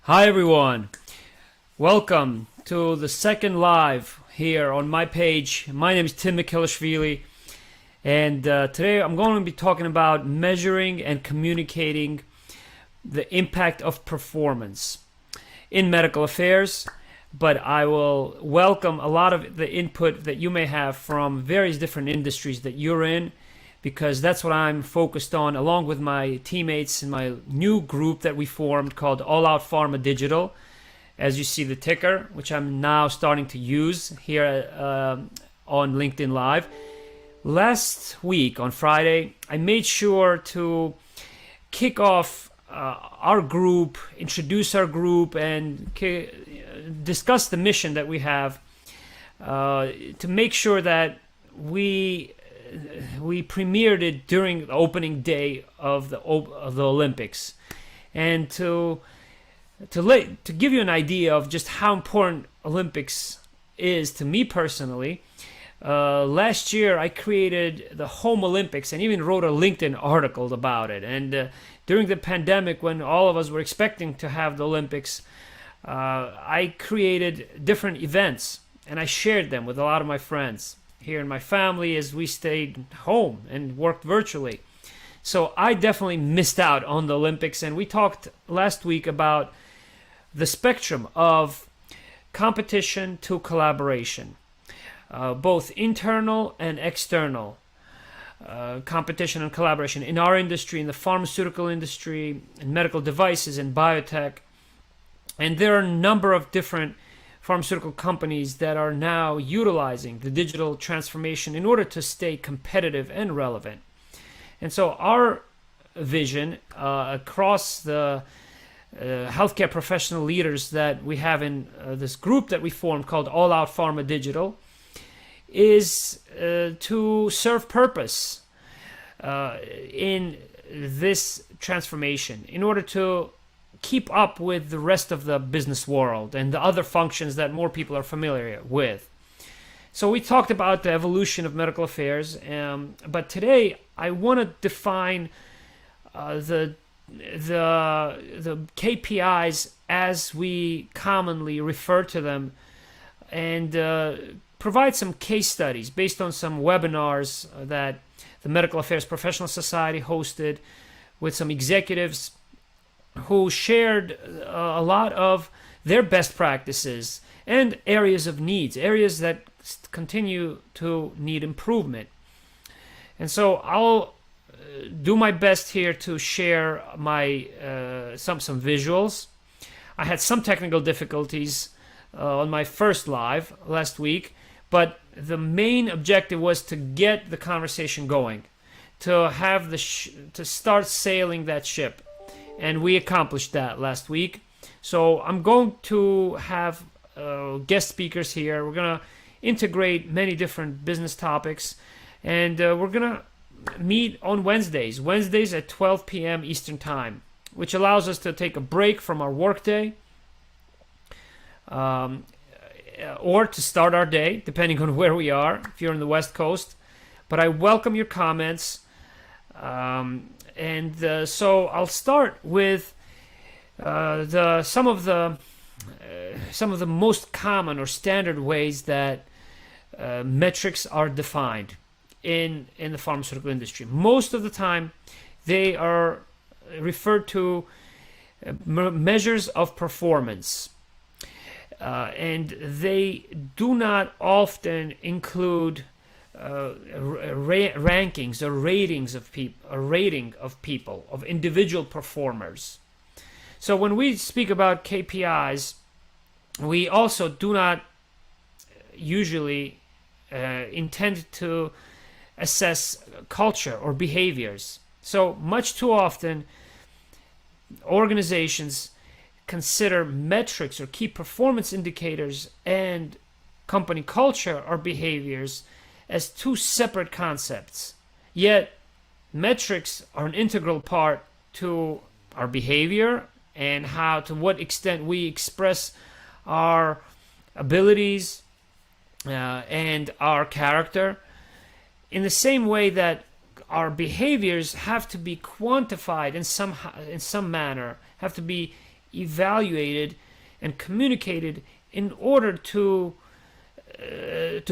Hi everyone, welcome to the second live here on my page. My name is Tim Mikilashvili, and today I'm going to be talking about measuring and communicating the impact of performance in medical affairs, but I will welcome a lot of the input that you may have from various different industries that you're in, because that's what I'm focused on, along with my teammates in my new group that we formed called All Out Pharma Digital. As you see the ticker, which I'm now starting to use here on LinkedIn Live. Last week on Friday, I made sure to kick off our group, introduce our group, and discuss the mission that we have to make sure that we premiered it during the opening day of the Olympics, and to give you an idea of just how important Olympics is to me personally. Last year I created the Home Olympics and even wrote a LinkedIn article about it. And during the pandemic, when all of us were expecting to have the Olympics, I created different events and I shared them with a lot of my friends here in my family as we stayed home and worked virtually. So I definitely missed out on the Olympics, and we talked last week about the spectrum of competition to collaboration, both internal and external competition and collaboration in our industry, in the pharmaceutical industry, in medical devices, and biotech. And there are a number of different pharmaceutical companies that are now utilizing the digital transformation in order to stay competitive and relevant. And so our vision across the healthcare professional leaders that we have in this group that we formed called All Out Pharma Digital is to serve purpose in this transformation in order to keep up with the rest of the business world and the other functions that more people are familiar with. So we talked about the evolution of medical affairs, but today I want to define the KPIs as we commonly refer to them, and provide some case studies based on some webinars that the Medical Affairs Professional Society hosted with some executives who shared a lot of their best practices and areas of needs, areas that continue to need improvement. And so I'll do my best here to share my some visuals. I had some technical difficulties on my first live last week, but the main objective was to get the conversation going, to have to start sailing that ship. And we accomplished that last week. So I'm going to have guest speakers here. We're going to integrate many different business topics. And we're going to meet on Wednesdays at 12 p.m. Eastern Time, which allows us to take a break from our workday or to start our day, depending on where we are, if you're on the West Coast. But I welcome your comments. So I'll start with some of the most common or standard ways that metrics are defined in the pharmaceutical industry. Most of the time, they are referred to measures of performance, and they do not often include rankings or ratings of people, a rating of people, of individual performers. So when we speak about KPIs, we also do not usually intend to assess culture or behaviors. So much too often, organizations consider metrics or key performance indicators and company culture or behaviors as two separate concepts. Yet, metrics are an integral part to our behavior and to what extent we express our abilities and our character. In the same way that our behaviors have to be quantified in some manner, have to be evaluated and communicated in order to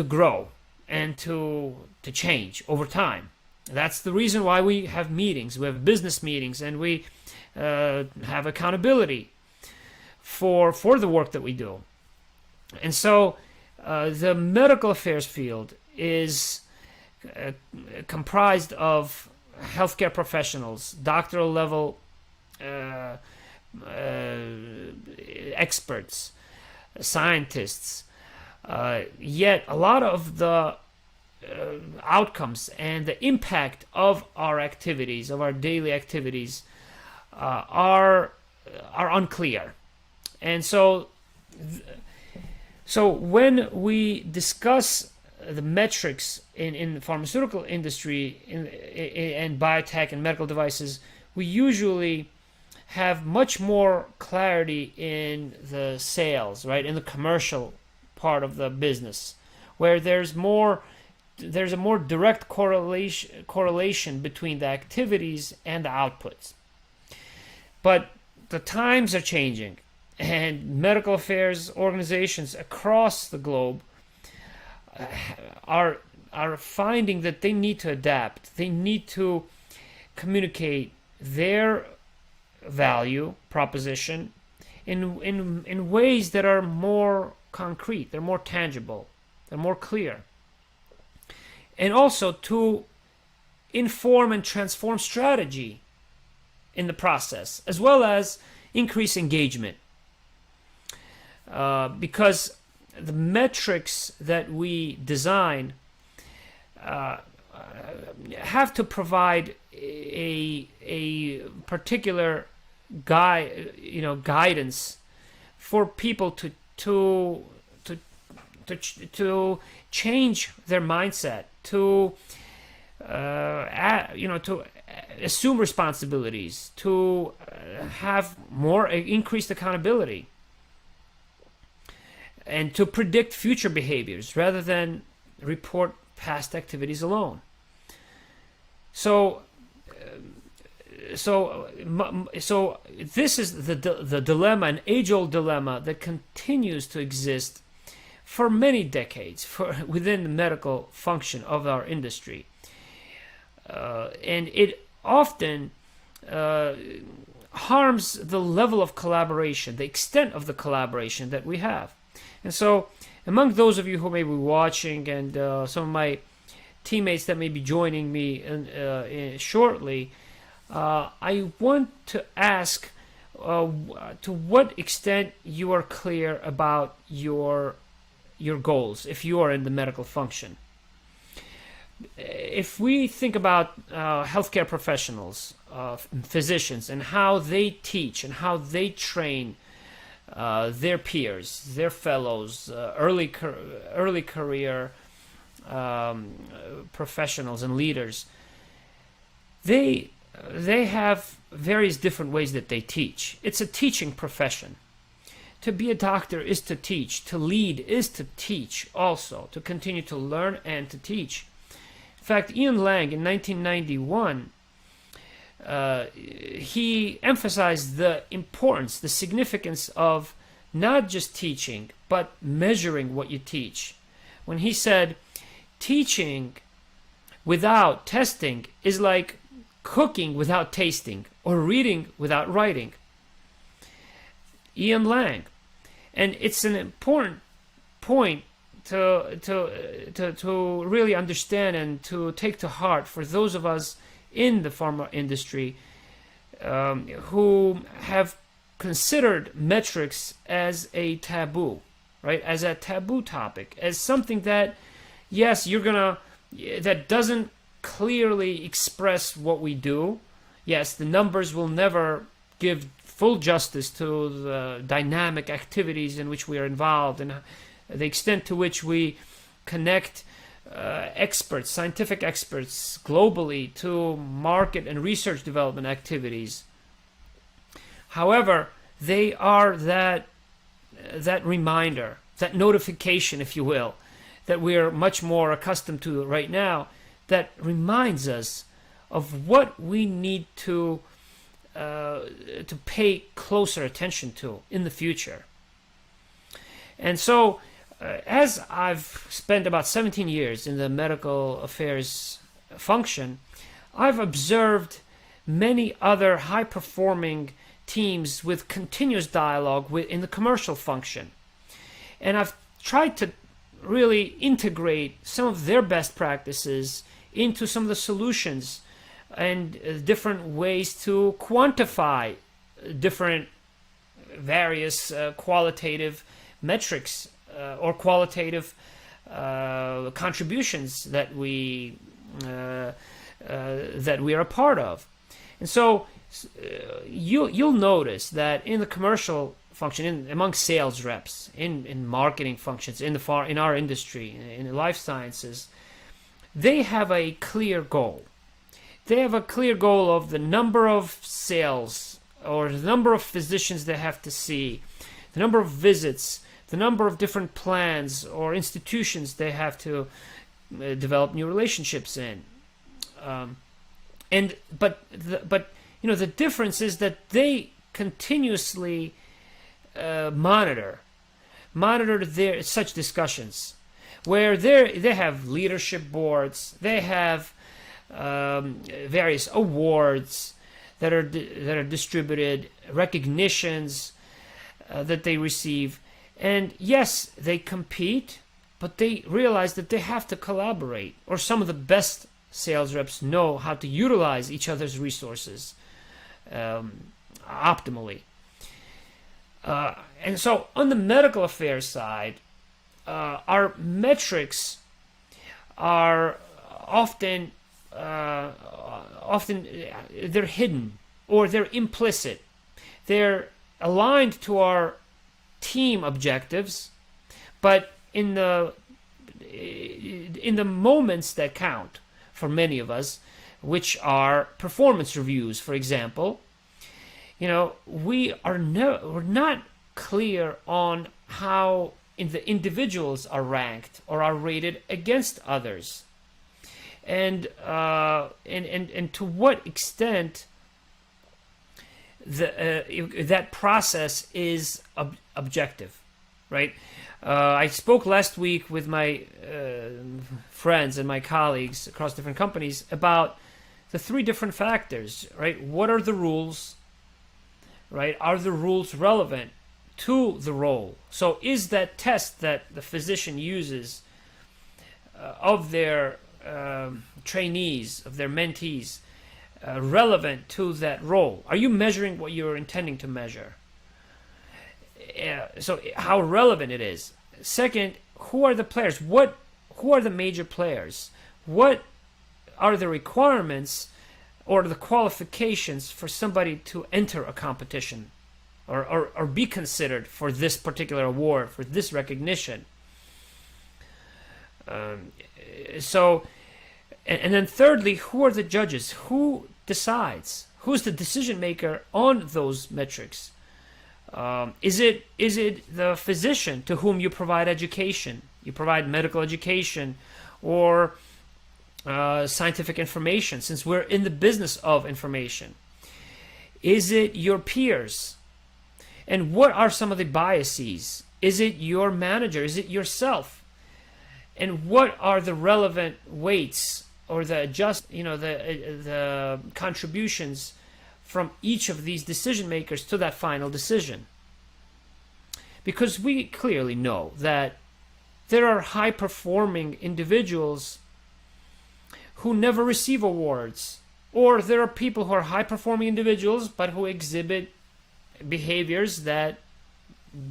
grow and to change over time. That's the reason why we have meetings. We have business meetings, and we have accountability for the work that we do. And so the medical affairs field is comprised of healthcare professionals, doctoral level experts, scientists. Yet a lot of the outcomes and the impact of our activities, of our daily activities, are unclear. And so when we discuss the metrics in the pharmaceutical industry and biotech and medical devices, we usually have much more clarity in the sales, right, in the commercial part of the business, where there's a more direct correlation between the activities and the outputs. But the times are changing, and medical affairs organizations across the globe are finding that they need to adapt. They need to communicate their value proposition in ways that are more concrete, they're more tangible, they're more clear. And also to inform and transform strategy in the process, as well as increase engagement. Because the metrics that we design have to provide a particular guidance for people to change their mindset, to assume responsibilities, to have more increased accountability, and to predict future behaviors rather than report past activities alone. So this is the dilemma, an age-old dilemma that continues to exist for many decades within the medical function of our industry. And it often harms the level of collaboration, the extent of the collaboration that we have. And so among those of you who may be watching, and some of my teammates that may be joining me shortly, I want to ask to what extent you are clear about your goals if you are in the medical function. If we think about healthcare professionals, physicians, and how they teach and how they train their peers, their fellows, early career professionals and leaders, they have various different ways that they teach. It's a teaching profession. To be a doctor is to teach. To lead is to teach also, to continue to learn and to teach. In fact, Ian Lang in 1991, he emphasized the importance, the significance of not just teaching, but measuring what you teach. When he said, teaching without testing is like cooking without tasting, or reading without writing. Ian Lang. And it's an important point to really understand and to take to heart for those of us in the pharma industry who have considered metrics as a taboo, right? As a taboo topic, as something that, yes, that doesn't clearly express what we do. Yes, the numbers will never give full justice to the dynamic activities in which we are involved and the extent to which we connect experts, scientific experts globally to market and research development activities. However, they are that reminder, that notification, if you will, that we are much more accustomed to right now, that reminds us of what we need to to pay closer attention to in the future. And so, as I've spent about 17 years in the medical affairs function, I've observed many other high-performing teams with continuous dialogue in the commercial function. And I've tried to really integrate some of their best practices into some of the solutions and different ways to quantify different various qualitative metrics or qualitative contributions that we are a part of. And so you'll notice that in the commercial function, among sales reps, in marketing functions, in our industry, in life sciences, they have a clear goal. They have a clear goal of the number of sales or the number of physicians they have to see, the number of visits, the number of different plans or institutions they have to develop new relationships in. But the difference is that they continuously monitor such discussions, where they have leadership boards, they have various awards that are distributed, recognitions that they receive, and yes, they compete, but they realize that they have to collaborate, or some of the best sales reps know how to utilize each other's resources optimally. And so on the medical affairs side, our metrics are often they're hidden or they're implicit. They're aligned to our team objectives, but in the moments that count for many of us, which are performance reviews, for example, we're not clear on how the individuals are ranked or are rated against others, and to what extent that process is objective, right? I spoke last week with my friends and my colleagues across different companies about the three different factors, right? What are the rules, right? Are the rules relevant to the role? So is that test that the physician uses of their trainees, of their mentees, relevant to that role? Are you measuring what you're intending to measure? So how relevant it is. Second, who are the players? Who are the major players? What are the requirements or the qualifications for somebody to enter a competition or be considered for this particular award, for this recognition? So, and then thirdly, who are the judges? Who decides? Who's the decision maker on those metrics? Is it the physician to whom you provide education? You provide medical education or scientific information, since we're in the business of information. Is it your peers? And what are some of the biases? Is it your manager? Is it yourself? And what are the relevant weights or the contributions from each of these decision makers to that final decision? Because we clearly know that there are high-performing individuals who never receive awards, or there are people who are high-performing individuals but who exhibit behaviors that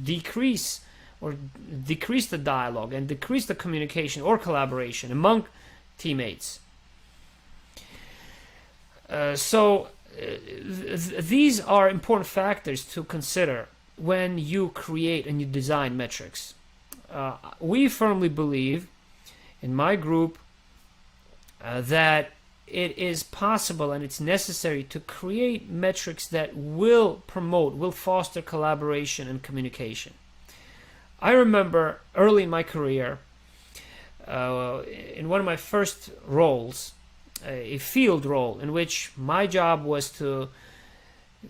decrease the dialogue and decrease the communication or collaboration among teammates. These are important factors to consider when you create and you design metrics. We firmly believe in my group that it is possible and it's necessary to create metrics that will foster collaboration and communication. I remember early in my career, in one of my first roles, a field role in which my job was to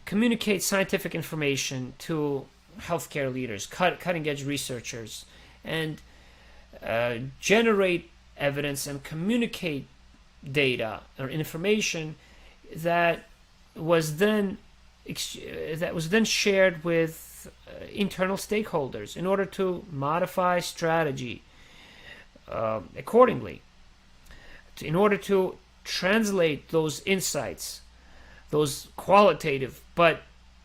communicate scientific information to healthcare leaders, cutting edge researchers, and generate evidence and communicate data or information that was then shared with internal stakeholders in order to modify strategy accordingly, in order to translate those insights, those qualitative but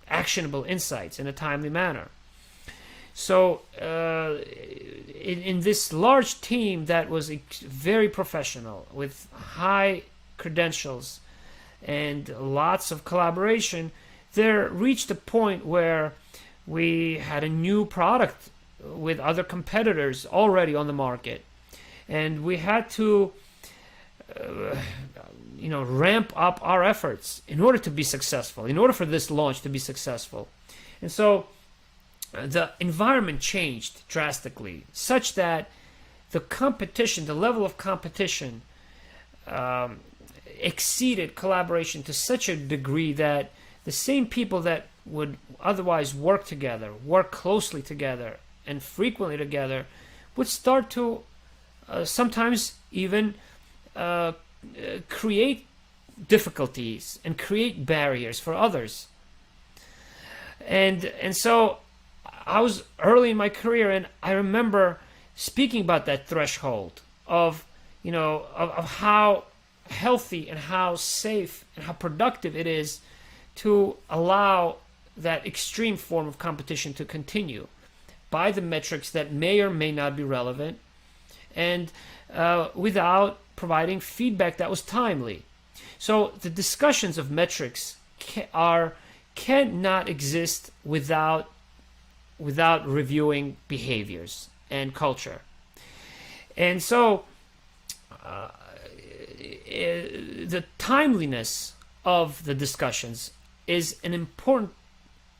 actionable insights, in a timely manner. So in this large team that was very professional, with high credentials and lots of collaboration, there reached a point where we had a new product with other competitors already on the market, and we had to ramp up our efforts in order to be successful, in order for this launch to be successful. And so the environment changed drastically, such that the competition, the level of competition, exceeded collaboration to such a degree that the same people that would otherwise work together, work closely together, and frequently together, would start to sometimes even create difficulties and create barriers for others. And so I was early in my career, and I remember speaking about that threshold of how healthy and how safe and how productive it is to allow that extreme form of competition to continue by the metrics that may or may not be relevant, and without providing feedback that was timely. So the discussions of metrics cannot exist without reviewing behaviors and culture. And so the timeliness of the discussions is an important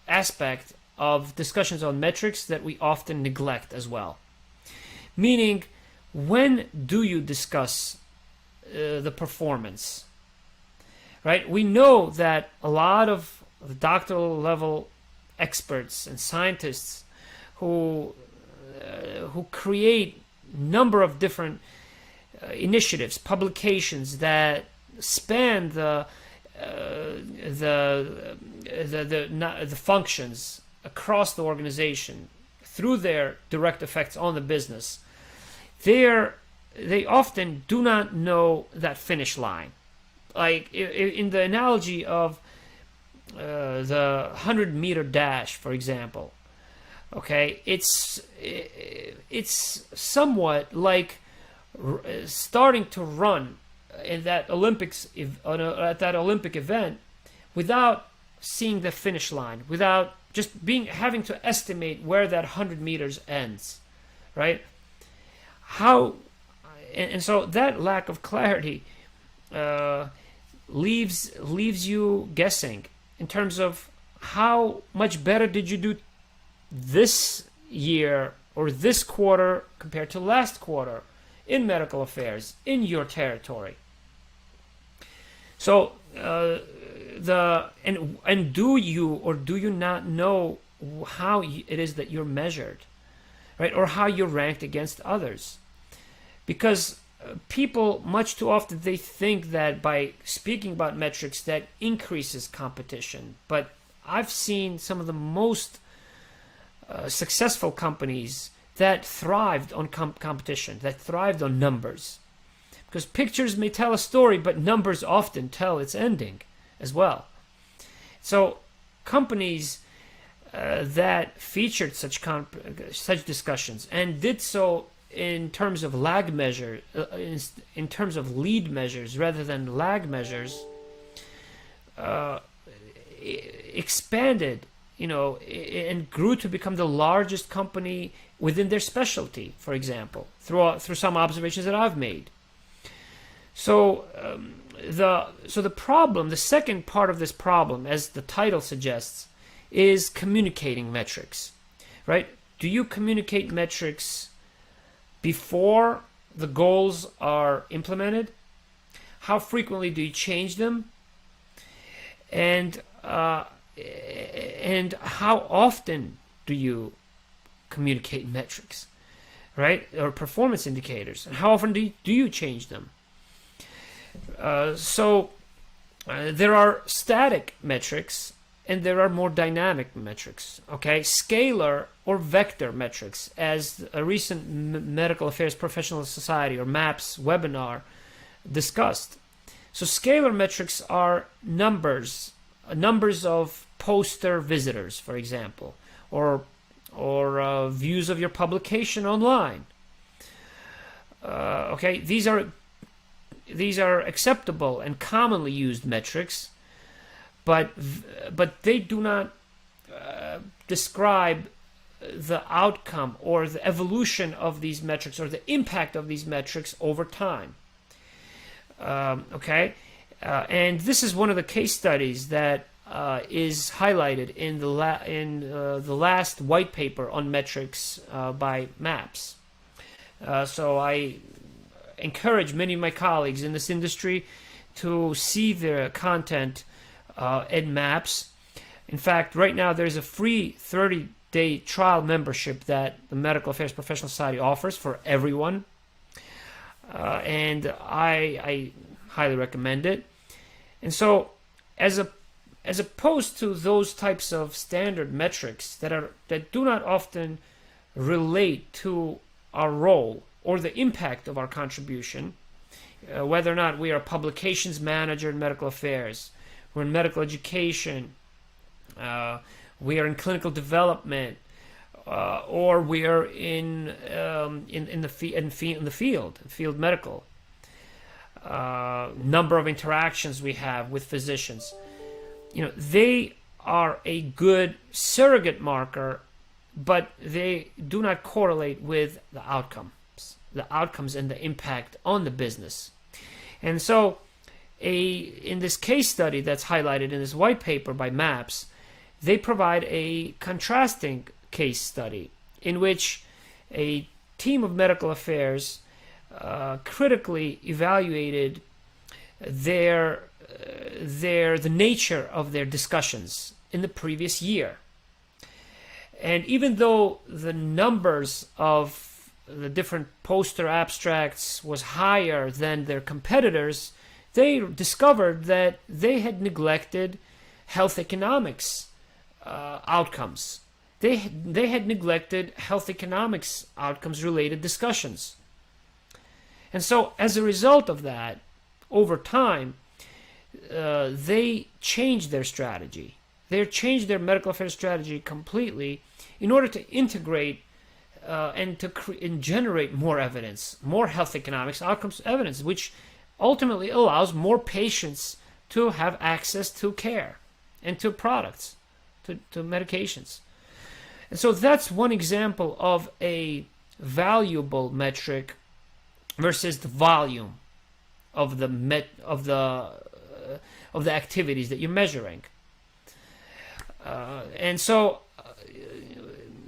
aspect of discussions on metrics that we often neglect as well. Meaning, when do you discuss the performance? Right? We know that a lot of the doctoral level experts and scientists who create number of different initiatives, publications that span the functions across the organization through their direct effects on the business, they often do not know that finish line. Like in the analogy of the 100-meter dash, for example, okay, it's somewhat like starting to run in that at that Olympic event without seeing the finish line, without just having to estimate where that 100 meters ends, right? And so that lack of clarity leaves you guessing in terms of how much better did you do this year or this quarter compared to last quarter in medical affairs in your territory. So and do you or do you not know how it is that you're measured, right? Or how you're ranked against others? Because people, much too often, they think that by speaking about metrics that increases competition. But I've seen some of the most successful companies that thrived on competition, that thrived on numbers. Because pictures may tell a story, but numbers often tell its ending as well. So companies that featured such discussions and did so in terms of lag measure, in terms of lead measures rather than lag measures, expanded, and grew to become the largest company within their specialty, for example, through some observations that I've made. So the second part of this problem, as the title suggests, is communicating metrics, right? Do you communicate metrics before the goals are implemented? How frequently do you change them? And and how often do you communicate metrics, right? Or performance indicators, and how often do you change them? There are static metrics and there are more dynamic metrics, okay? Scalar or vector metrics, as a recent Medical Affairs Professional Society or MAPS webinar discussed. So scalar metrics are numbers of poster visitors, for example, or views of your publication online. Okay, these are acceptable and commonly used metrics, but they do not describe the outcome or the evolution of these metrics or the impact of these metrics over time. And this is one of the case studies that is highlighted in the last white paper on metrics by MAPS. So I encourage many of my colleagues in this industry to see the content in MAPS. In fact, right now there's a free 30-day trial membership that the Medical Affairs Professional Society offers for everyone, and I highly recommend it. And so, as opposed to those types of standard metrics that do not often relate to our role or the impact of our contribution, whether or not we are a publications manager in medical affairs, we're in medical education, we are in clinical development, or we are in the field medical. Number of interactions we have with physicians, they are a good surrogate marker, but they do not correlate with the outcomes and the impact on the business. And so in this case study that's highlighted in this white paper by MAPS, they provide a contrasting case study in which a team of medical affairs critically evaluated the nature of their discussions in the previous year. And even though the numbers of the different poster abstracts was higher than their competitors, they discovered that they had neglected health economics outcomes. They had neglected health economics outcomes related discussions. And so as a result of that, over time, they changed their strategy. They changed their medical affairs strategy completely in order to integrate and generate more evidence, more health economics outcomes evidence, which ultimately allows more patients to have access to care and to products, to medications. And so that's one example of a valuable metric versus the volume of the activities that you're measuring. And so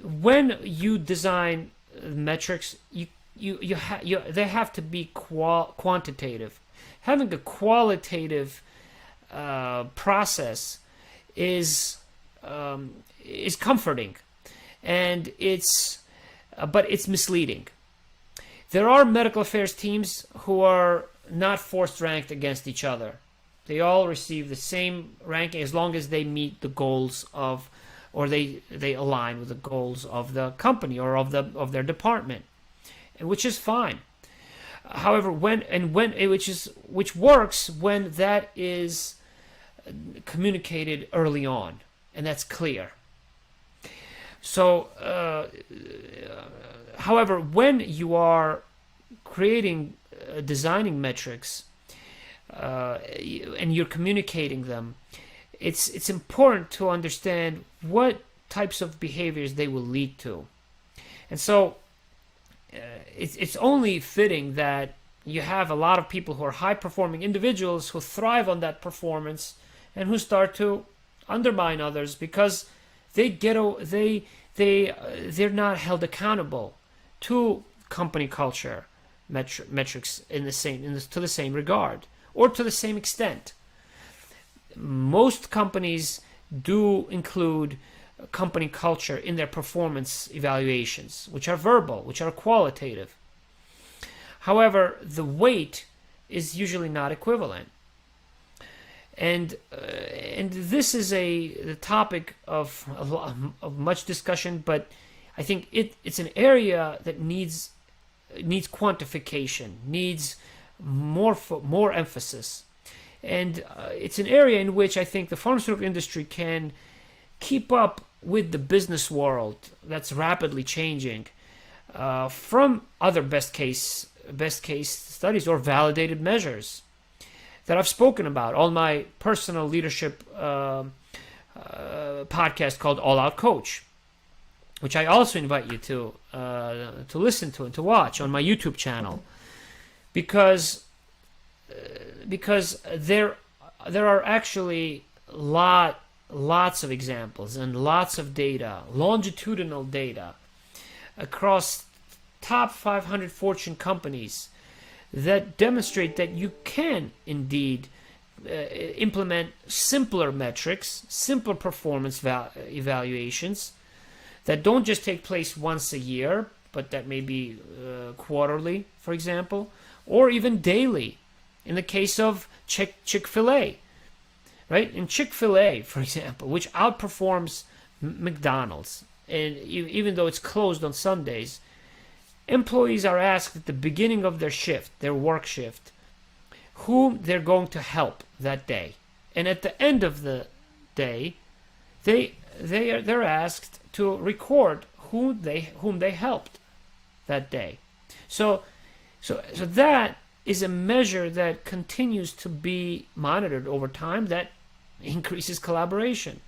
when you design metrics, they have to be quantitative. Having a qualitative process is comforting, and but it's misleading. There are medical affairs teams who are not forced ranked against each other. They all receive the same ranking as long as they meet the goals of, or they align with the goals of the company or of their department, which is fine. However, which works when that is communicated early on, and that's clear. So, however, when you are designing metrics, and you're communicating them, it's important to understand what types of behaviors they will lead to. And so it's only fitting that you have a lot of people who are high-performing individuals who thrive on that performance and who start to undermine others because they're not held accountable to company culture metrics to the same regard or to the same extent. Most companies do include company culture in their performance evaluations, which are verbal, which are qualitative. However, the weight is usually not equivalent. And this is the topic of much discussion, but I think it's an area that needs quantification, needs more emphasis. And it's an area in which I think the pharmaceutical industry can keep up with the business world that's rapidly changing from other best case studies or validated measures that I've spoken about on my personal leadership podcast called All Out Coach, which I also invite you to listen to and to watch on my YouTube channel, because there are actually lots of examples and lots of data, longitudinal data across top 500 Fortune companies that demonstrate that you can indeed implement simpler metrics, simpler performance evaluations that don't just take place once a year, but that may be quarterly, for example, or even daily. In the case of Chick-fil-A, right? In Chick-fil-A, for example, which outperforms McDonald's, and even though it's closed on Sundays, employees are asked at the beginning of their shift, their work shift, whom they're going to help that day, and at the end of the day, they're asked to record whom they helped that day. So that is a measure that continues to be monitored over time that increases collaboration.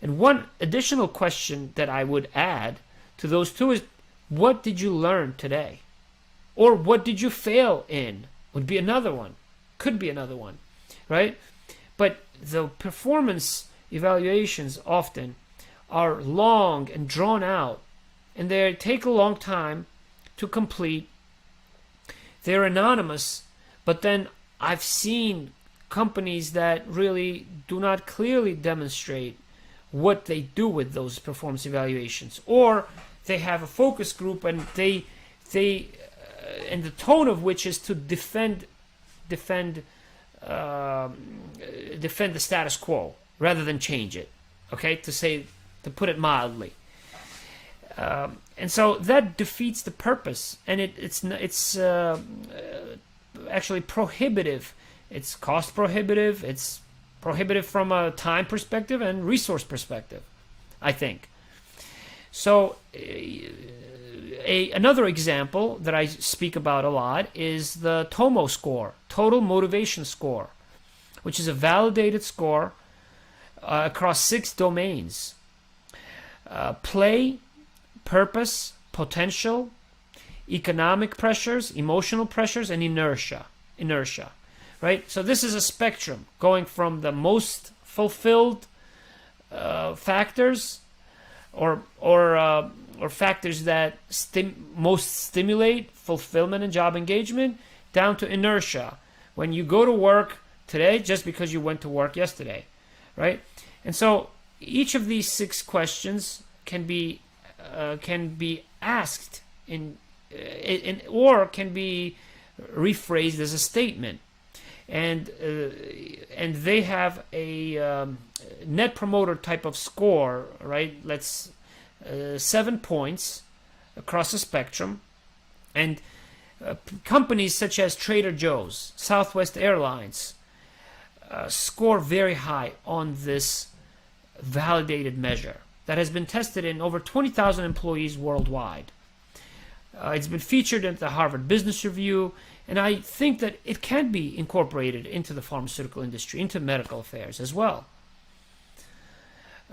And one additional question that I would add to those two is, what did you learn today? Or what did you fail in? Would be another one. Could be another one, right? But the performance evaluations often are long and drawn out, and they take a long time to complete. They're anonymous, but then I've seen companies that really do not clearly demonstrate what they do with those performance evaluations, or they have a focus group and they and the tone of which is to defend the status quo rather than change it. Okay, to put it mildly. And so that defeats the purpose, and it's actually prohibitive. It's cost prohibitive. It's prohibitive from a time perspective and resource perspective, I think. So another example that I speak about a lot is the TOMO score, Total Motivation Score, which is a validated score across 6 domains: play, purpose, potential, economic pressures, emotional pressures, and inertia. Right? So this is a spectrum going from the most fulfilled factors or factors that most stimulate fulfillment and job engagement, down to inertia, when you go to work today just because you went to work yesterday, right? And so each of these 6 questions can be asked or can be rephrased as a statement, and they have a net promoter type of score, right? Let's 7 points across the spectrum, and companies such as Trader Joe's, Southwest Airlines score very high on this validated measure that has been tested in over 20,000 employees worldwide. It's been featured in the Harvard Business Review, and I think that it can be incorporated into the pharmaceutical industry, into medical affairs as well,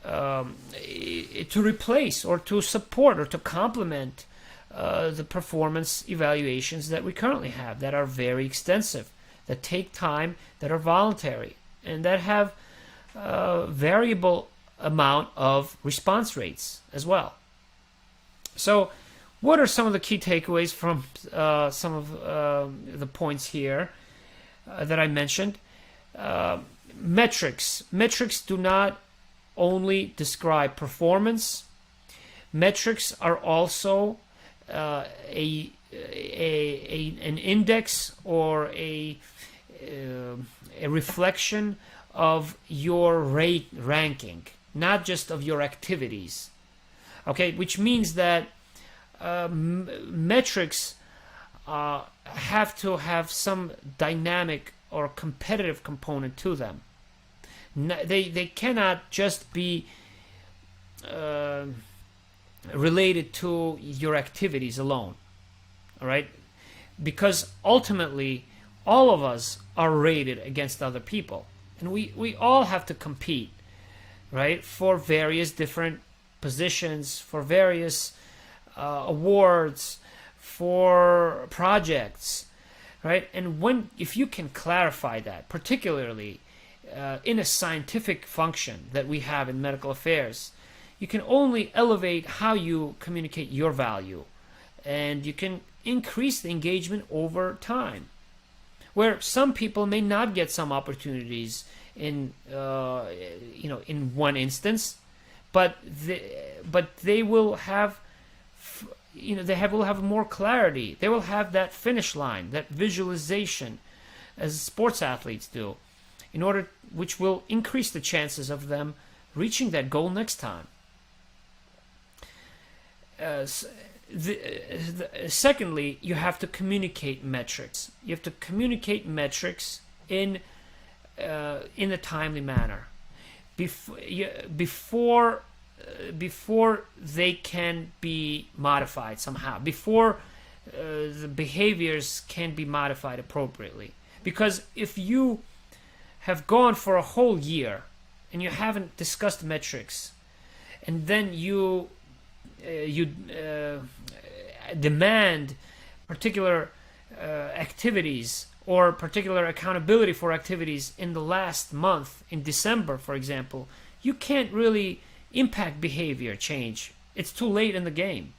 to replace or to support or to complement the performance evaluations that we currently have, that are very extensive, that take time, that are voluntary, and that have variable amount of response rates as well. So what are some of the key takeaways from some of the points here that I mentioned? Metrics do not only describe performance. Metrics are also an index or a reflection of your ranking, not just of your activities. Okay, which means that metrics have to have some dynamic or competitive component to them. They cannot just be related to your activities alone. All right, because ultimately all of us are rated against other people, and we all have to compete, right, for various different positions, for various awards, for projects, right? And if you can clarify that, particularly in a scientific function that we have in medical affairs, you can only elevate how you communicate your value, and you can increase the engagement over time. Where some people may not get some opportunities in in one instance, but they will have will have more clarity. They will have that finish line, that visualization, as sports athletes do, which will increase the chances of them reaching that goal next time. Secondly, you have to communicate metrics. You have to communicate metrics in a timely manner before they can be modified somehow, before the behaviors can be modified appropriately. Because if you have gone for a whole year and you haven't discussed metrics, and then you demand particular activities or particular accountability for activities in the last month, in December, for example, you can't really impact behavior change. It's too late in the game.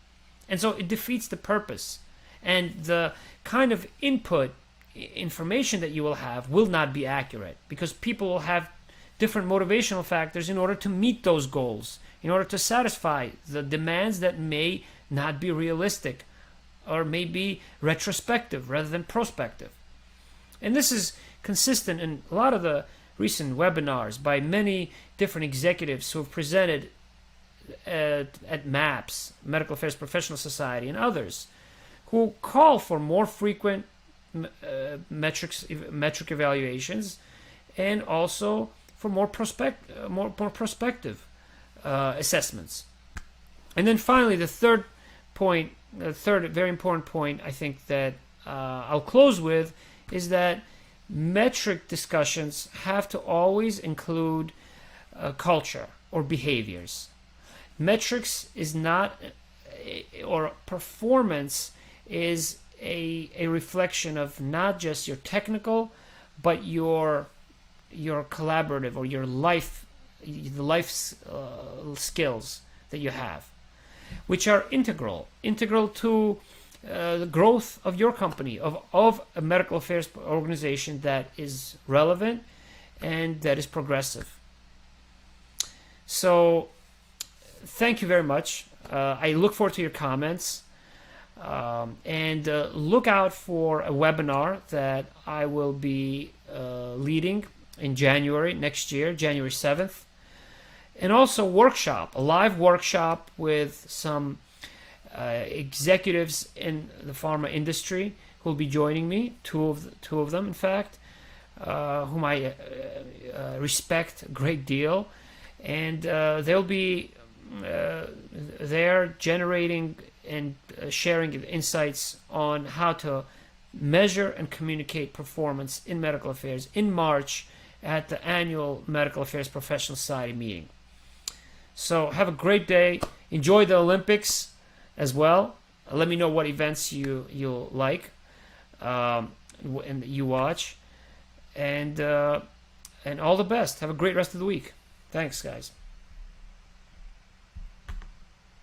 And so it defeats the purpose. And the kind of information that you will have will not be accurate, because people will have different motivational factors in order to meet those goals, in order to satisfy the demands that may not be realistic or may be retrospective rather than prospective. And this is consistent in a lot of the recent webinars by many different executives who have presented at MAPS, Medical Affairs Professional Society, and others, who call for more frequent metric evaluations, and also for more prospective assessments. And then finally, the third very important point I think that I'll close with is that metric discussions have to always include culture or behaviors. Metrics is not, or performance is a reflection of not just your technical, but your collaborative or your life skills that you have, which are integral to the growth of your company, of a medical affairs organization that is relevant and that is progressive. So thank you very much. I look forward to your comments, and look out for a webinar that I will be leading in January next year, January 7th. And also a live workshop with some executives in the pharma industry who will be joining me, two of them in fact, whom I respect a great deal, and they'll be there generating and sharing insights on how to measure and communicate performance in medical affairs in March at the annual Medical Affairs Professional Society meeting. So have a great day. Enjoy the Olympics as well. Let me know what events you'll like and you watch. And all the best. Have a great rest of the week. Thanks, guys.